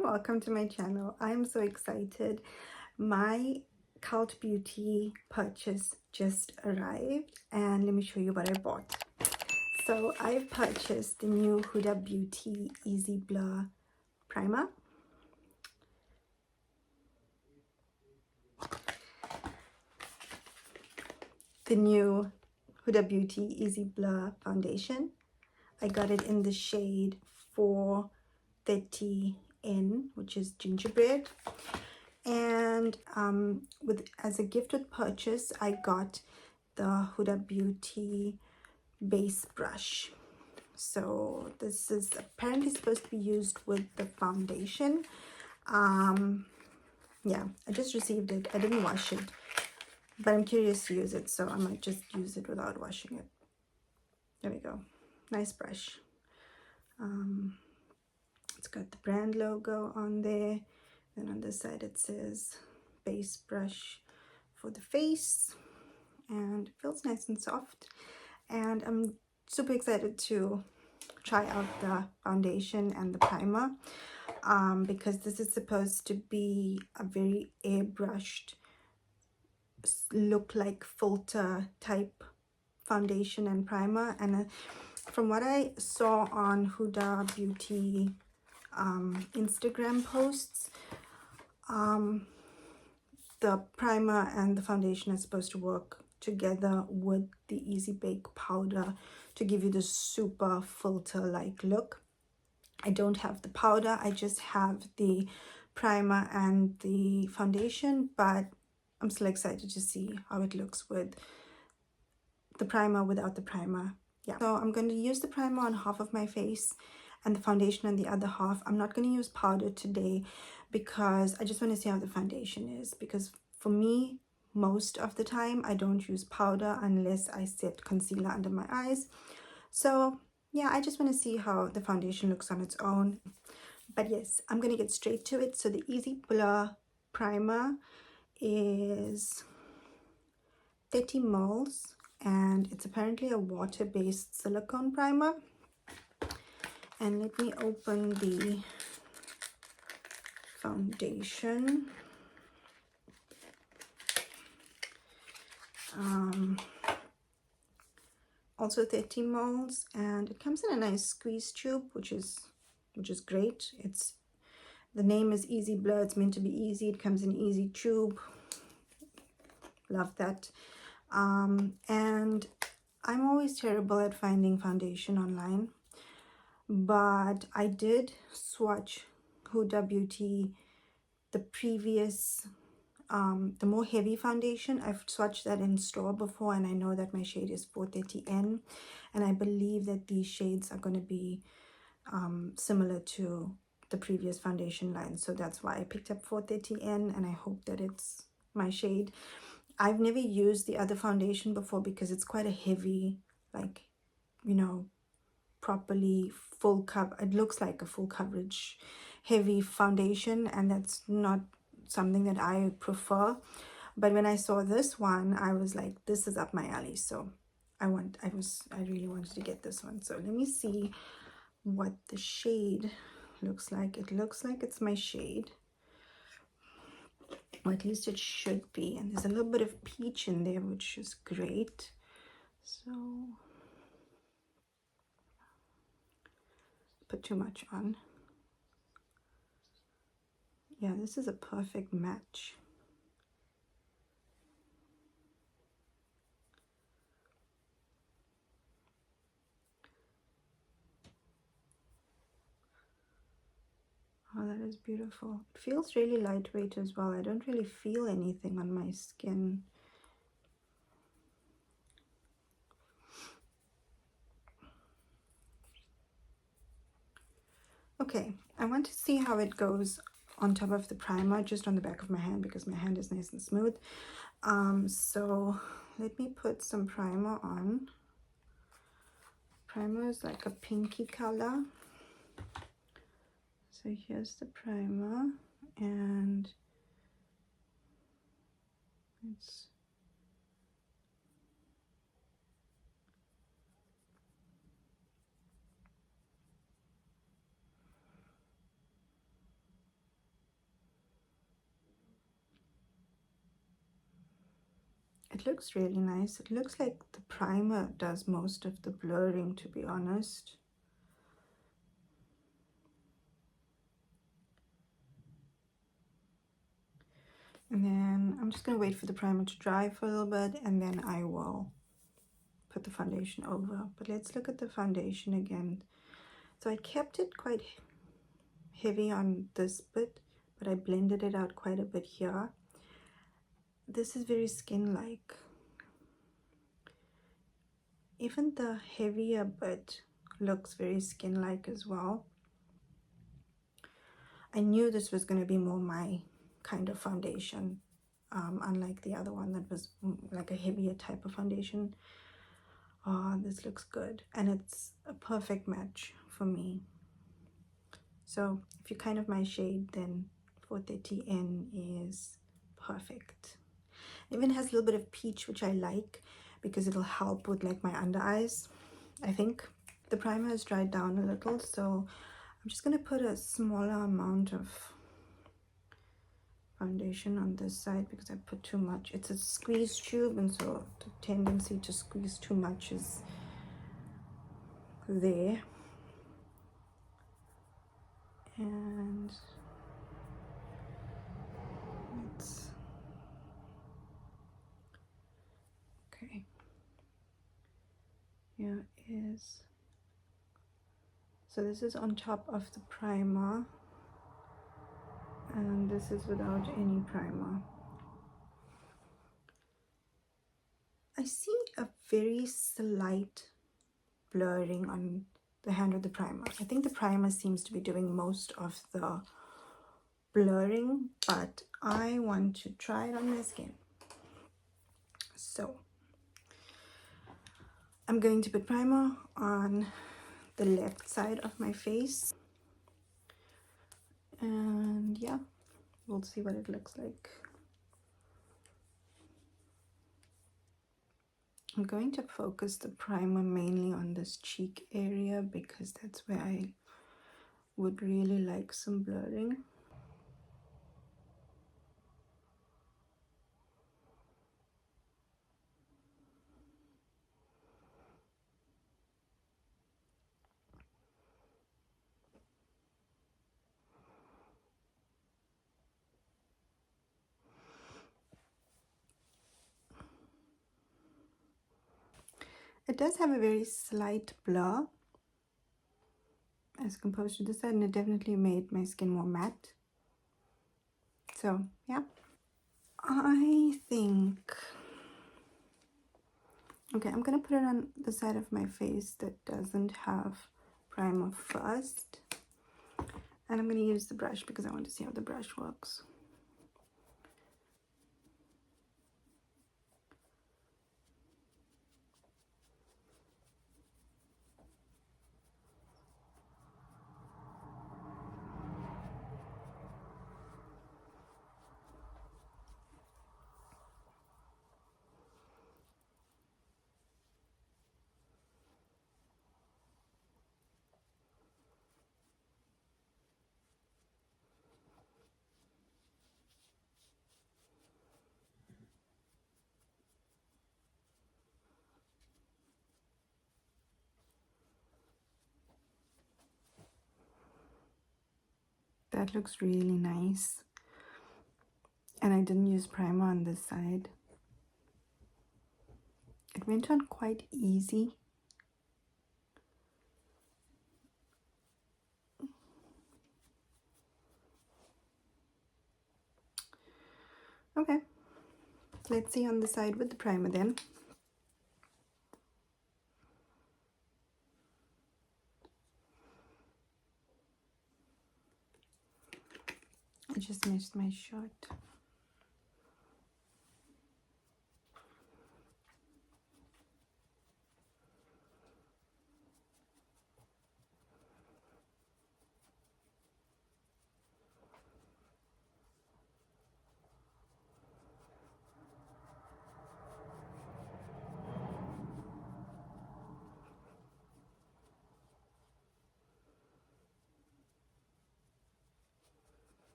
and welcome to my channel. I'm so excited. My Cult Beauty purchase just arrived and let me show you what I bought. So I've purchased the new Huda Beauty Easy Blur Primer. The new Huda Beauty Easy Blur Foundation. I got it in the shade 430N, which is Gingerbread. And as a gifted purchase, I got the Huda Beauty base brush. So this is apparently supposed to be used with the foundation. Yeah, I just received it. I didn't wash it, but I'm curious to use it, so I might just use it without washing it. There we go. Nice brush. It's got the brand logo on there. Then on this side it says base brush for the face, and it feels nice and soft. And I'm super excited to try out the foundation and the primer because this is supposed to be a very airbrushed, look like filter type foundation and primer. And from what I saw on Huda Beauty Instagram posts, the primer and the foundation are supposed to work together with the Easy Bake powder to give you this super filter like look. I don't have the powder, I just have the primer and the foundation, but I'm still excited to see how it looks with the primer, without the primer. Yeah, so I'm going to use the primer on half of my face and the foundation on the other half. I'm not going to use powder today because I just want to see how the foundation is, because for me, most of the time I don't use powder unless I set concealer under my eyes. So yeah, I just want to see how the foundation looks on its own. But yes, I'm going to get straight to it. So the Easy Blur primer is 30 mils and it's apparently a water-based silicone primer. And let me open the foundation. Also 30 mils, and it comes in a nice squeeze tube, which is great. The name is Easy Blur. It's meant to be easy. It comes in easy tube. Love that. And I'm always terrible at finding foundation online, but I did swatch Huda Beauty, the previous the more heavy foundation. I've swatched that in store before, and I know that my shade is 430N, and I believe that these shades are going to be similar to the previous foundation line, so that's why I picked up 430N, and I hope that it's my shade. I've never used the other foundation before because it's quite a heavy, like, you know, properly full cover. It looks like a full coverage heavy foundation, and that's not something that I prefer. But when I saw this one, I was like, this is up my alley, so I really wanted to get this one. So let me see what the shade looks like. It looks like it's my shade, or at least it should be. And there's a little bit of peach in there, which is great. So put too much on. Yeah, this is a perfect match. Oh, that is beautiful. It feels really lightweight as well. I don't really feel anything on my skin. Okay, I want to see how it goes on top of the primer, just on the back of my hand, because my hand is nice and smooth. So let me put some primer on. Primer is like a pinky color. So here's the primer, and it's It looks really nice. It looks like the primer does most of the blurring, to be honest. And then I'm just going to wait for the primer to dry for a little bit, and then I will put the foundation over. But let's look at the foundation again. So I kept it quite heavy on this bit, but I blended it out quite a bit here. This is very skin-like. Even the heavier bit looks very skin-like as well. I knew this was going to be more my kind of foundation, unlike the other one that was like a heavier type of foundation. This looks good, and it's a perfect match for me. So if you're kind of my shade, then 430N is perfect. It even has a little bit of peach, which I like because it'll help with like my under eyes. I think the primer has dried down a little, so I'm just going to put a smaller amount of foundation on this side because I put too much. It's a squeeze tube, and so the tendency to squeeze too much is there. And it's okay. Here is, so this is on top of the primer, and this is without any primer. I see a very slight blurring on the hand of the primer. I think the primer seems to be doing most of the blurring, but I want to try it on my skin. So I'm going to put primer on the left side of my face, and yeah, we'll see what it looks like. I'm going to focus the primer mainly on this cheek area because that's where I would really like some blurring. It does have a very slight blur as opposed to this side, and it definitely made my skin more matte. So yeah, I think, okay, I'm gonna put it on the side of my face that doesn't have primer first, and I'm gonna use the brush because I want to see how the brush works. That looks really nice. And I didn't use primer on this side. It went on quite easy. Okay, let's see on the side with the primer then. I just missed my shot.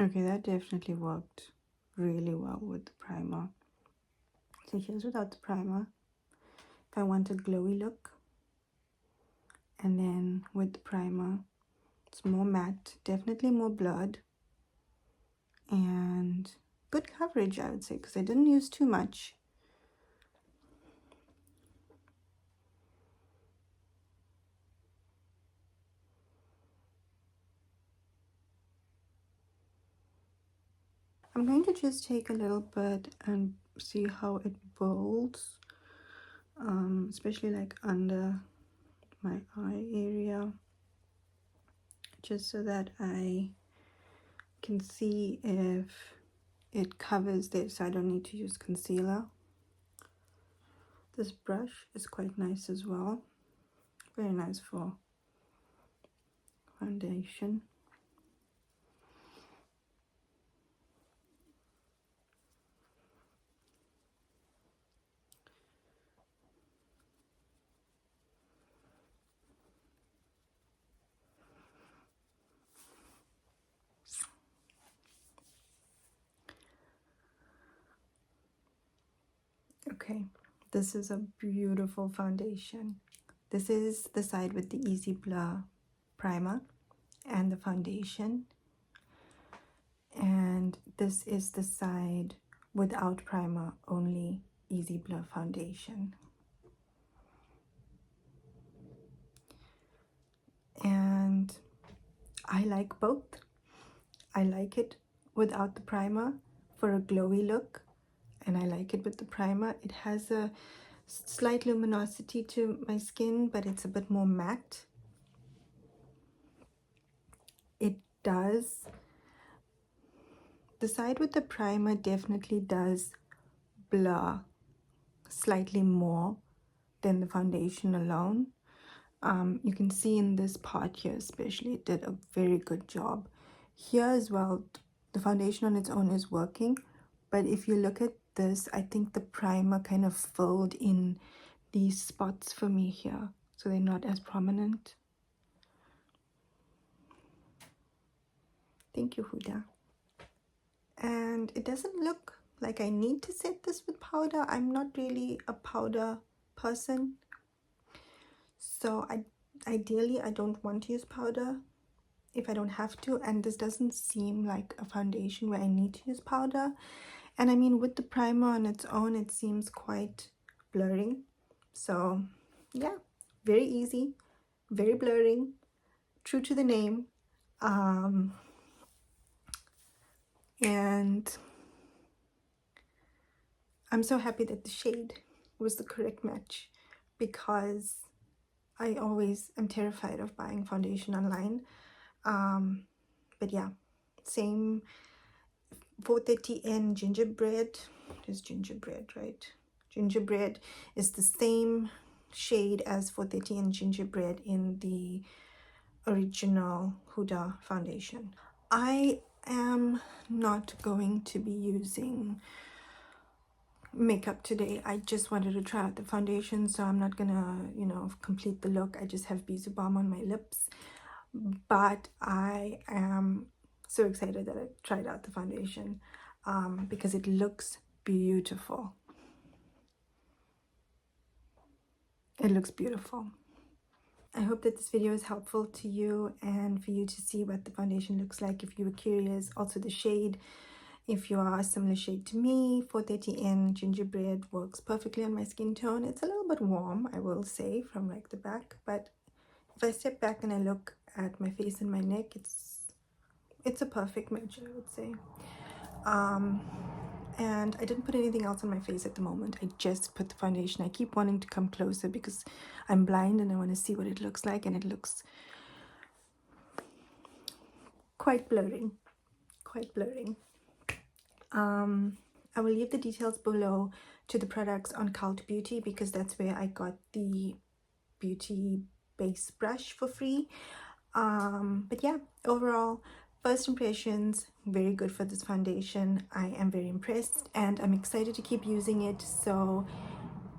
Okay, that definitely worked really well with the primer. So here's without the primer. If I want a glowy look, and then with the primer, it's more matte, definitely more blurred, and good coverage, I would say, because I didn't use too much. I'm going to just take a little bit and see how it builds, especially like under my eye area, just so that I can see if it covers this, so I don't need to use concealer. This brush is quite nice as well, very nice for foundation. Okay, this is a beautiful foundation. This is the side with the Easy Blur primer and the foundation, and this is the side without primer, only Easy Blur foundation. And I like both. I like it without the primer for a glowy look, and I like it with the primer. It has a slight luminosity to my skin, but it's a bit more matte. It does, the side with the primer definitely does blur slightly more than the foundation alone. You can see in this part here especially, it did a very good job. Here as well, the foundation on its own is working, but if you look at this, I think the primer kind of filled in these spots for me here, so they're not as prominent. Thank you, Huda. And it doesn't look like I need to set this with powder. I'm not really a powder person, so ideally I don't want to use powder if I don't have to, and this doesn't seem like a foundation where I need to use powder. And I mean, with the primer on its own, it seems quite blurring. So yeah, very easy, very blurring, true to the name. And I'm so happy that the shade was the correct match, because I always am terrified of buying foundation online. But yeah, same 430N Gingerbread. It is Gingerbread, right? Gingerbread is the same shade as 430N Gingerbread in the original Huda foundation. I am not going to be using makeup today. I just wanted to try out the foundation, so I'm not gonna, complete the look. I just have Bisou Balm on my lips, but I am so excited that I tried out the foundation, because it looks beautiful. It looks beautiful. I hope that this video is helpful to you and for you to see what the foundation looks like if you were curious. Also the shade, if you are a similar shade to me, 430N Gingerbread works perfectly on my skin tone. It's a little bit warm, I will say, from like the back, but if I step back and I look at my face and my neck, it's a perfect match, I would say. And I didn't put anything else on my face at the moment. I just put the foundation. I keep wanting to come closer because I'm blind and I want to see what it looks like, and it looks quite blurring, quite blurring. I will leave the details below to the products on Cult Beauty, because that's where I got the beauty base brush for free. But yeah, overall, first impressions, very good for this foundation. I am very impressed and I'm excited to keep using it. So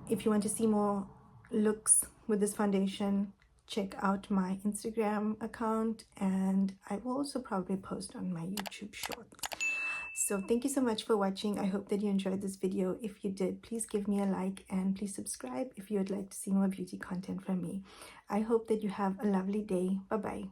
if you want to see more looks with this foundation, check out my Instagram account, and I will also probably post on my YouTube shorts. So thank you so much for watching. I hope that you enjoyed this video. If you did, please give me a like and please subscribe if you would like to see more beauty content from me. I hope that you have a lovely day. Bye bye.